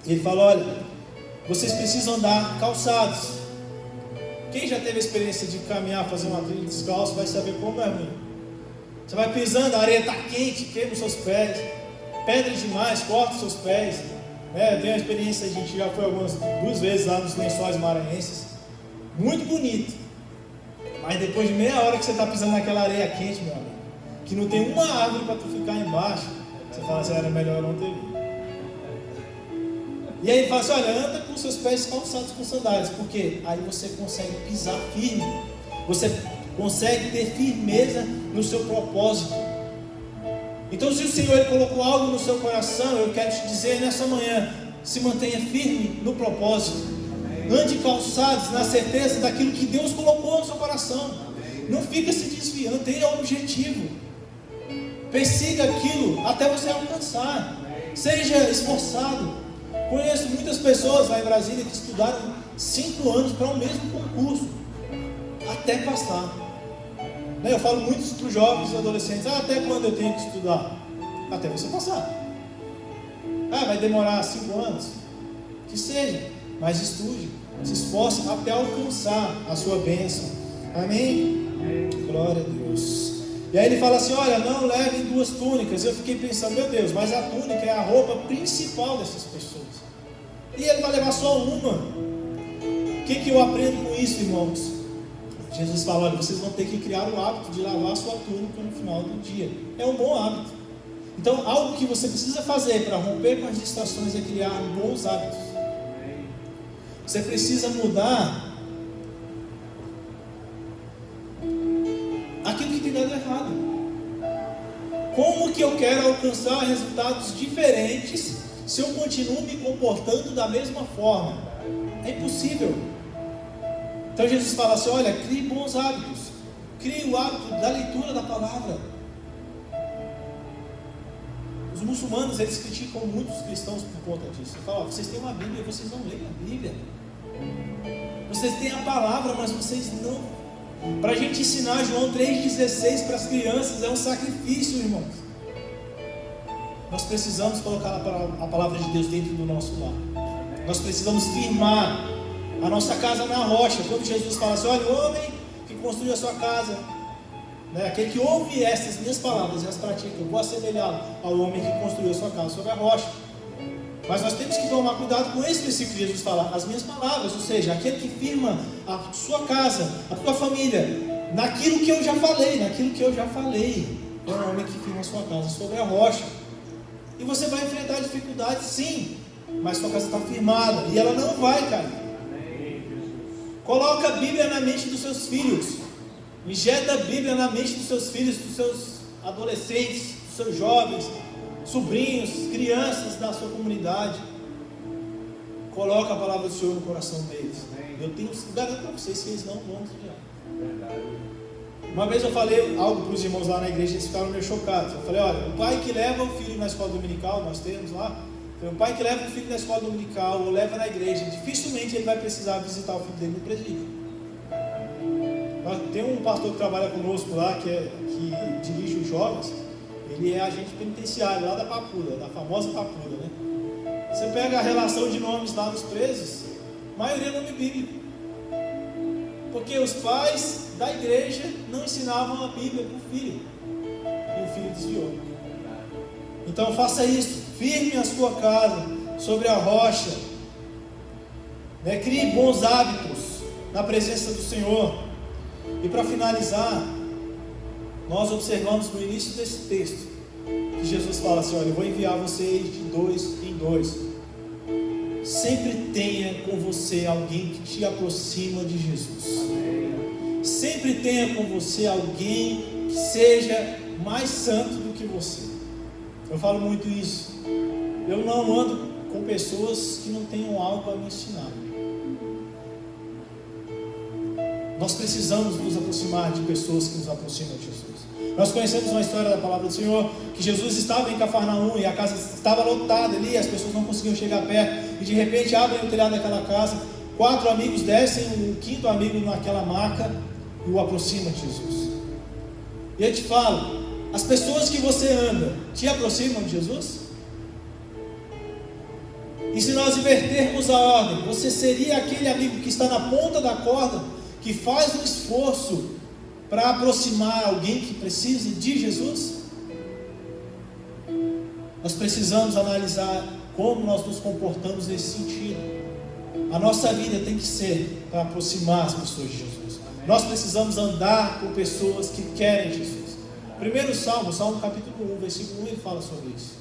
Speaker 1: ele fala, olha, vocês precisam andar calçados. Quem já teve a experiência de caminhar, fazer uma trilha descalço, vai saber como é ruim. Você vai pisando, a areia está quente, queima os seus pés, pedra demais, corta os seus pés. Eu tenho a experiência, a gente já foi duas vezes lá nos Lençóis Maranhenses, muito bonito. Mas depois de meia hora que você está pisando naquela areia quente, meu amigo, que não tem uma árvore para tu ficar embaixo, você fala assim, era melhor não ter vindo. E aí ele fala assim, olha, anda com seus pés calçados com sandálias, porque aí você consegue pisar firme, você consegue ter firmeza no seu propósito. Então se o Senhor ele colocou algo no seu coração, eu quero te dizer nessa manhã, se mantenha firme no propósito. Ande calçados na certeza daquilo que Deus colocou no seu coração. Não fica se desviando, tenha um objetivo. Persiga aquilo até você alcançar. Seja esforçado. Conheço muitas pessoas lá em Brasília que estudaram 5 anos para o mesmo concurso, até passar. Eu falo muito para os jovens e adolescentes, até quando eu tenho que estudar? Até você passar. Vai demorar 5 anos? Que seja, mas estude, se esforce até alcançar a sua bênção. Amém? Glória a Deus. E aí ele fala assim, olha, não levem 2 túnicas. Eu fiquei pensando, meu Deus, mas a túnica é a roupa principal dessas pessoas. E ele vai levar só uma. O que eu aprendo com isso, irmãos? Jesus fala, olha, vocês vão ter que criar o hábito de lavar a sua túnica no final do dia. É um bom hábito. Então, algo que você precisa fazer para romper com as distrações é criar bons hábitos. Você precisa mudar aquilo que tem dado errado. Como que eu quero alcançar resultados diferentes se eu continuo me comportando da mesma forma? É impossível. Então Jesus fala assim, olha, crie bons hábitos. Crie o hábito da leitura da palavra. Os muçulmanos, eles criticam muitos cristãos por conta disso. Eles falam, vocês têm uma Bíblia, vocês não leem a Bíblia. Vocês têm a palavra, mas vocês não. Para a gente ensinar João 3,16 para as crianças é um sacrifício, irmãos. Nós precisamos colocar a palavra de Deus dentro do nosso lar. Nós precisamos firmar a nossa casa na rocha. Quando Jesus fala assim, olha, o homem que construiu a sua casa, aquele que ouve estas minhas palavras e as pratica, eu vou assemelhá-lo ao homem que construiu a sua casa sobre a rocha. Mas nós temos que tomar cuidado com esse versículo que Jesus fala, as minhas palavras, ou seja, aquele que firma a sua casa, a sua família, naquilo que eu já falei, é um homem que firma a sua casa sobre a rocha. E você vai enfrentar dificuldades, sim, mas sua casa está firmada e ela não vai cair. Coloca a Bíblia na mente dos seus filhos. Injeta a Bíblia na mente dos seus filhos, dos seus adolescentes, dos seus jovens, sobrinhos, crianças da sua comunidade. Coloca a palavra do Senhor no coração deles. Eu garanto para vocês que eles não vão desviar. Uma vez eu falei algo para os irmãos lá na igreja, eles ficaram meio chocados. Eu falei, olha, o pai que leva o filho na escola dominical, nós temos lá, o pai que leva o filho na escola dominical ou leva na igreja, dificilmente ele vai precisar visitar o filho dele no presídio. Tem um pastor que trabalha conosco lá, que dirige os jovens, ele é agente penitenciário lá da Papuda, da famosa Papuda, né? Você pega a relação de nomes lá dos presos, a maioria é nome bíblico. Porque os pais da igreja não ensinavam a Bíblia para o filho. E o filho desviou. Então faça isso. Firme a sua casa sobre a rocha. Crie bons hábitos na presença do Senhor. E para finalizar, nós observamos no início desse texto que Jesus fala assim, olha, eu vou enviar vocês de 2 em 2. Sempre tenha com você alguém que te aproxima de Jesus. Sempre tenha com você alguém que seja mais santo do que você. Eu falo muito isso. Eu não ando com pessoas que não tenham algo a me ensinar. Nós precisamos nos aproximar de pessoas que nos aproximam de Jesus. Nós conhecemos uma história da palavra do Senhor, que Jesus estava em Cafarnaum e a casa estava lotada ali, as pessoas não conseguiam chegar perto, e de repente abrem o telhado daquela casa, 4 amigos descem, o 5º amigo naquela maca e o aproxima de Jesus. E eu te falo, as pessoas que você anda te aproximam de Jesus? E se nós invertermos a ordem, você seria aquele amigo que está na ponta da corda, que faz um esforço para aproximar alguém que precise de Jesus? Nós precisamos analisar como nós nos comportamos nesse sentido. A nossa vida tem que ser para aproximar as pessoas de Jesus. Nós precisamos andar com pessoas que querem Jesus. Primeiro Salmo capítulo 1, versículo 1, ele fala sobre isso.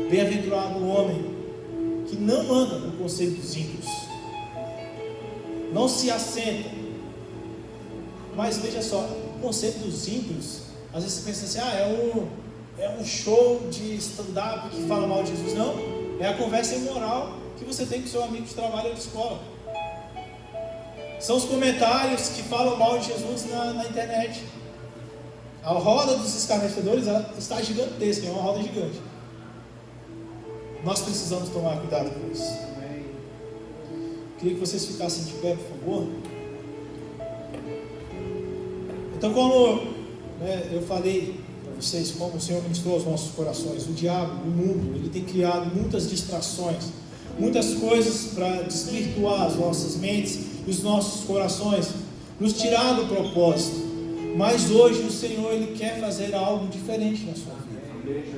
Speaker 1: Bem-aventurado o homem que não anda no conselho dos ímpios, não se assenta. Mas veja só, o conselho dos ímpios, às vezes você pensa assim, é um show de stand-up que fala mal de Jesus. Não, é a conversa imoral que você tem com seu amigo de trabalho ou de escola. São os comentários que falam mal de Jesus na internet. A roda dos escarnecedores está gigantesca, é uma roda gigante. Nós precisamos tomar cuidado com isso. Queria que vocês ficassem de pé, por favor. Então, como eu falei para vocês, como o Senhor ministrou aos nossos corações, o diabo, o mundo, ele tem criado muitas distrações, muitas coisas para desvirtuar as nossas mentes e os nossos corações, nos tirar do propósito. Mas hoje o Senhor, ele quer fazer algo diferente na sua vida.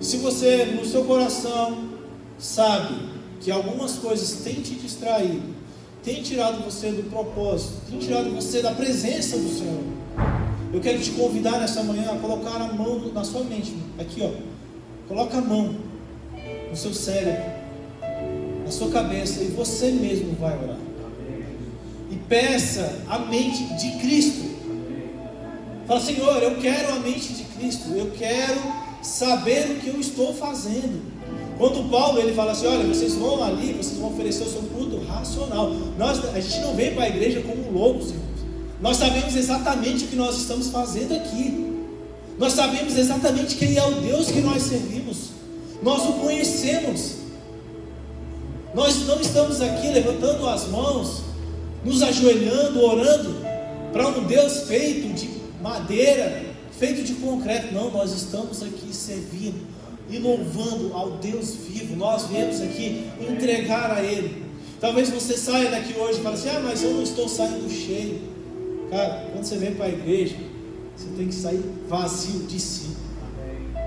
Speaker 1: Se você, no seu coração, sabe que algumas coisas têm te distraído, têm tirado você do propósito, têm tirado você da presença do Senhor, eu quero te convidar nessa manhã a colocar a mão na sua mente, aqui coloca a mão no seu cérebro, na sua cabeça, e você mesmo vai orar. E peça a mente de Cristo. Fala, Senhor, eu quero a mente de Cristo, eu quero saber o que eu estou fazendo. Quando Paulo ele fala assim, olha, vocês vão ali, vocês vão oferecer o seu culto racional. A gente não vem para a igreja como loucos, irmãos. Nós sabemos exatamente o que nós estamos fazendo aqui. Nós sabemos exatamente quem é o Deus que nós servimos. Nós o conhecemos. Nós não estamos aqui levantando as mãos, nos ajoelhando, orando para um Deus feito de madeira, feito de concreto. Não, nós estamos aqui servindo e louvando ao Deus vivo. Nós viemos aqui entregar a Ele. Talvez você saia daqui hoje e fale assim, mas eu não estou saindo cheio. Cara, quando você vem para a igreja, você tem que sair vazio de si.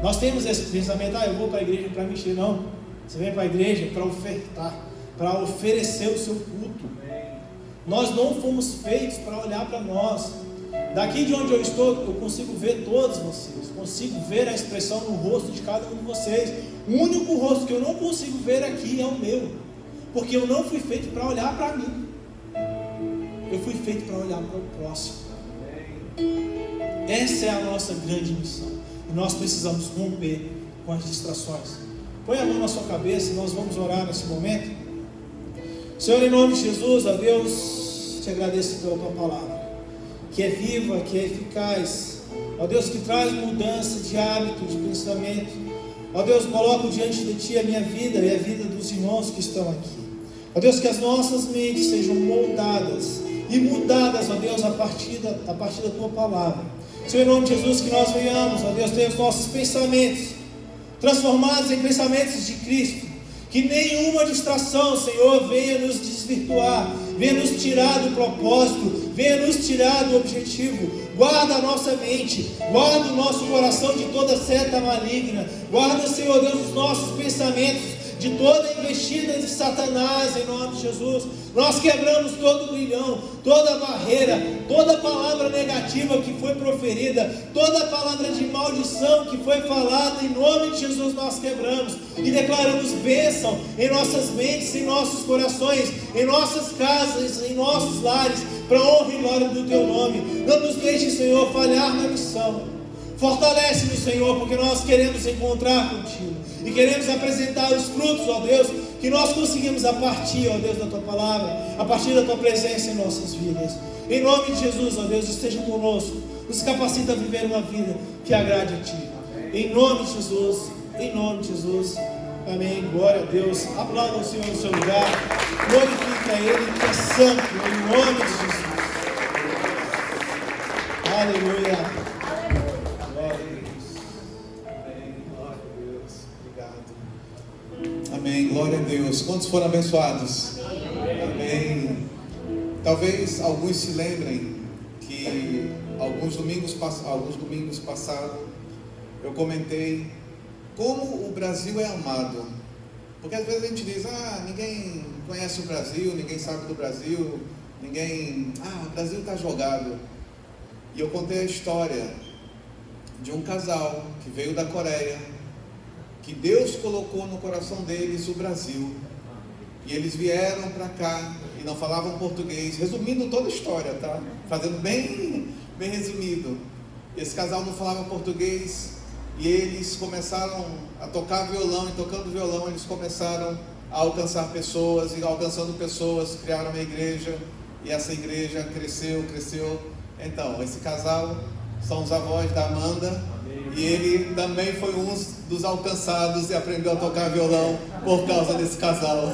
Speaker 1: Nós temos esse pensamento, eu vou para a igreja para me encher. Não, você vem para a igreja para ofertar, para oferecer o seu culto. Nós não fomos feitos para olhar para nós. Daqui de onde eu estou, eu consigo ver todos vocês, consigo ver a expressão no rosto de cada um de vocês. O único rosto que eu não consigo ver aqui é o meu, porque eu não fui feito para olhar para mim, eu fui feito para olhar para o próximo. Essa é a nossa grande missão, e nós precisamos romper com as distrações. Põe a mão na sua cabeça e nós vamos orar nesse momento. Senhor, em nome de Jesus, ó Deus, te agradeço pela tua palavra, que é viva, que é eficaz, ó Deus, que traz mudança de hábito, de pensamento. Ó Deus, coloco diante de Ti a minha vida e a vida dos irmãos que estão aqui. Ó Deus, que as nossas mentes sejam moldadas e mudadas, ó Deus, a partir da Tua palavra. Senhor, em nome de Jesus, que nós venhamos, ó Deus, ter os nossos pensamentos transformados em pensamentos de Cristo. Que nenhuma distração, Senhor, venha nos desvirtuar, venha nos tirar do propósito, venha nos tirar do objetivo. Guarda a nossa mente, guarda o nosso coração de toda seta maligna. Guarda, Senhor Deus, os nossos pensamentos de toda investida de Satanás, em nome de Jesus. Nós quebramos todo grilhão, toda barreira, toda palavra negativa que foi proferida, toda palavra de maldição que foi falada, em nome de Jesus nós quebramos e declaramos bênção em nossas mentes, em nossos corações, em nossas casas, em nossos lares, para a honra e glória do Teu nome. Não nos deixe, Senhor, falhar na missão. Fortalece-nos, Senhor, porque nós queremos encontrar contigo e queremos apresentar os frutos, ó Deus, que nós conseguimos a partir, ó Deus, da Tua palavra, a partir da Tua presença em nossas vidas. Em nome de Jesus, ó Deus, esteja conosco. nos capacita a viver uma vida que agrade a Ti. Em nome de Jesus, em nome de Jesus. Amém, glória a Deus. Aplauda o Senhor no seu lugar, glorifica Ele que é santo, em nome de Jesus. Aleluia. Glória a Deus. Amém, glória a Deus. Obrigado.
Speaker 2: Amém, glória a Deus. Quantos foram abençoados? Amém. Talvez alguns se lembrem que alguns domingos passados eu comentei como o Brasil é amado. Porque às vezes a gente diz, ninguém conhece o Brasil, ninguém sabe do Brasil, o Brasil está jogado. E eu contei a história de um casal que veio da Coreia, que Deus colocou no coração deles o Brasil. E eles vieram para cá e não falavam português, resumindo toda a história, tá? Fazendo bem resumido. Esse casal não falava português e eles começaram a tocar violão, e tocando violão eles começaram a alcançar pessoas, e alcançando pessoas criaram uma igreja, e essa igreja cresceu. Então, esse casal são os avós da Amanda, e ele também foi um dos alcançados e aprendeu a tocar violão por causa desse casal.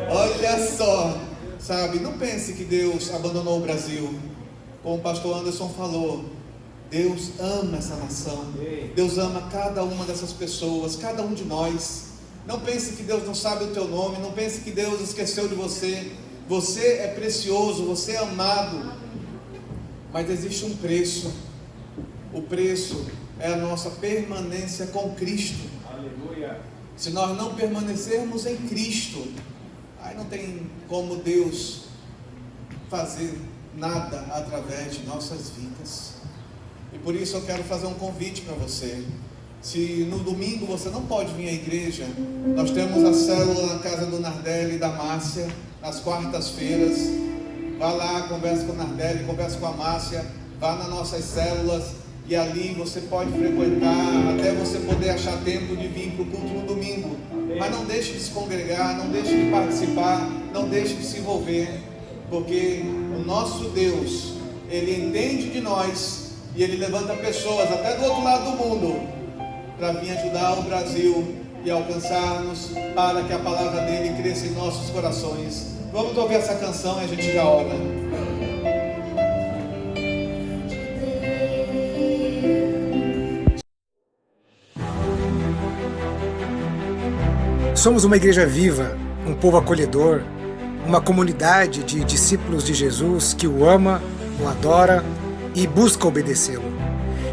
Speaker 2: Olha só, sabe, não pense que Deus abandonou o Brasil. Como o pastor Anderson falou, Deus ama essa nação, Deus ama cada uma dessas pessoas, cada um de nós. Não pense que Deus não sabe o teu nome, não pense que Deus esqueceu de você. Você é precioso, você é amado, mas existe um preço. O preço é a nossa permanência com Cristo. Aleluia. Se nós não permanecermos em Cristo, aí não tem como Deus fazer nada através de nossas vidas. E por isso eu quero fazer um convite para você. Se no domingo você não pode vir à igreja, nós temos a célula na casa do Nardelli e da Márcia, nas quartas-feiras. Vá lá, converse com o Nardelli, converse com a Márcia, vá nas nossas células, e ali você pode frequentar, até você poder achar tempo de vir para o culto no domingo. Mas não deixe de se congregar, não deixe de participar, não deixe de se envolver, porque o nosso Deus, Ele entende de nós, e Ele levanta pessoas até do outro lado do mundo para vir ajudar o Brasil e alcançar-nos, para que a palavra dele cresça em nossos corações. Vamos ouvir essa canção e a gente já ora.
Speaker 3: Somos uma igreja viva, um povo acolhedor, uma comunidade de discípulos de Jesus que o ama, o adora e busca obedecê-lo.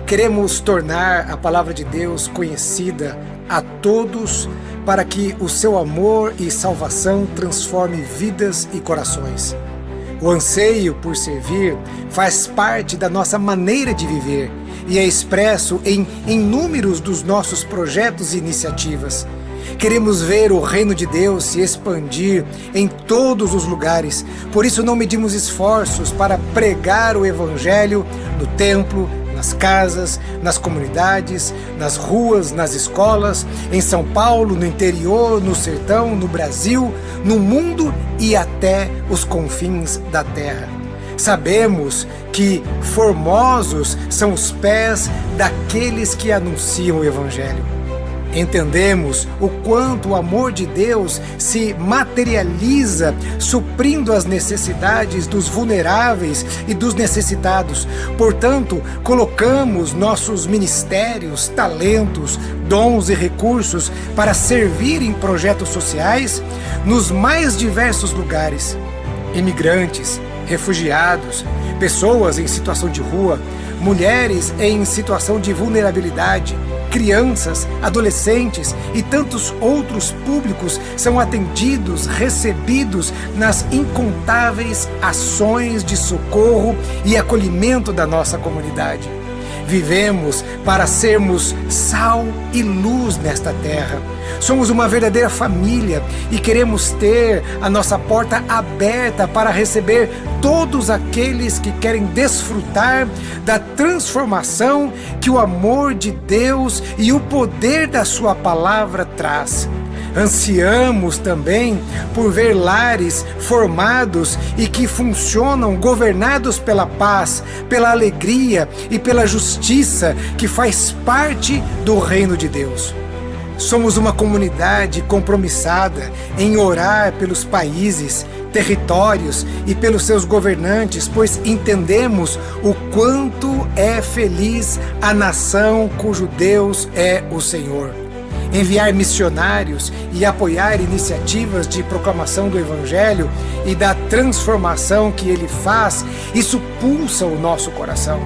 Speaker 3: Queremos tornar a palavra de Deus conhecida a todos, para que o seu amor e salvação transforme vidas e corações. O anseio por servir faz parte da nossa maneira de viver e é expresso em inúmeros dos nossos projetos e iniciativas. Queremos ver o reino de Deus se expandir em todos os lugares, por isso não medimos esforços para pregar o Evangelho no templo, nas casas, nas comunidades, nas ruas, nas escolas, em São Paulo, no interior, no sertão, no Brasil, no mundo e até os confins da terra. Sabemos que formosos são os pés daqueles que anunciam o Evangelho. Entendemos o quanto o amor de Deus se materializa suprindo as necessidades dos vulneráveis e dos necessitados. Portanto, colocamos nossos ministérios, talentos, dons e recursos para servir em projetos sociais nos mais diversos lugares. Imigrantes, refugiados, pessoas em situação de rua, mulheres em situação de vulnerabilidade, crianças, adolescentes e tantos outros públicos são atendidos, recebidos nas incontáveis ações de socorro e acolhimento da nossa comunidade. Vivemos para sermos sal e luz nesta terra. Somos uma verdadeira família e queremos ter a nossa porta aberta para receber todos aqueles que querem desfrutar da transformação que o amor de Deus e o poder da sua palavra traz. Ansiamos também por ver lares formados e que funcionam governados pela paz, pela alegria e pela justiça que faz parte do reino de Deus. Somos uma comunidade compromissada em orar pelos países, territórios e pelos seus governantes, pois entendemos o quanto é feliz a nação cujo Deus é o Senhor. Enviar missionários e apoiar iniciativas de proclamação do Evangelho e da transformação que ele faz, isso pulsa o nosso coração.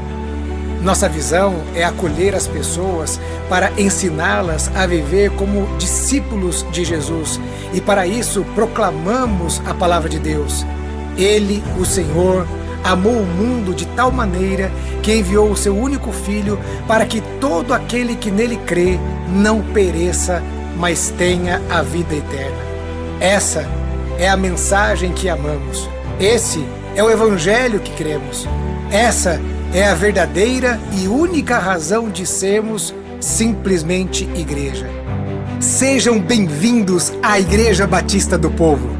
Speaker 3: Nossa visão é acolher as pessoas para ensiná-las a viver como discípulos de Jesus, e para isso proclamamos a palavra de Deus. Ele, o Senhor, amou o mundo de tal maneira que enviou o seu único Filho para que todo aquele que nele crê não pereça, mas tenha a vida eterna. Essa é a mensagem que amamos. Esse é o Evangelho que cremos. Essa é a verdadeira e única razão de sermos simplesmente igreja. Sejam bem-vindos à Igreja Batista do Povo.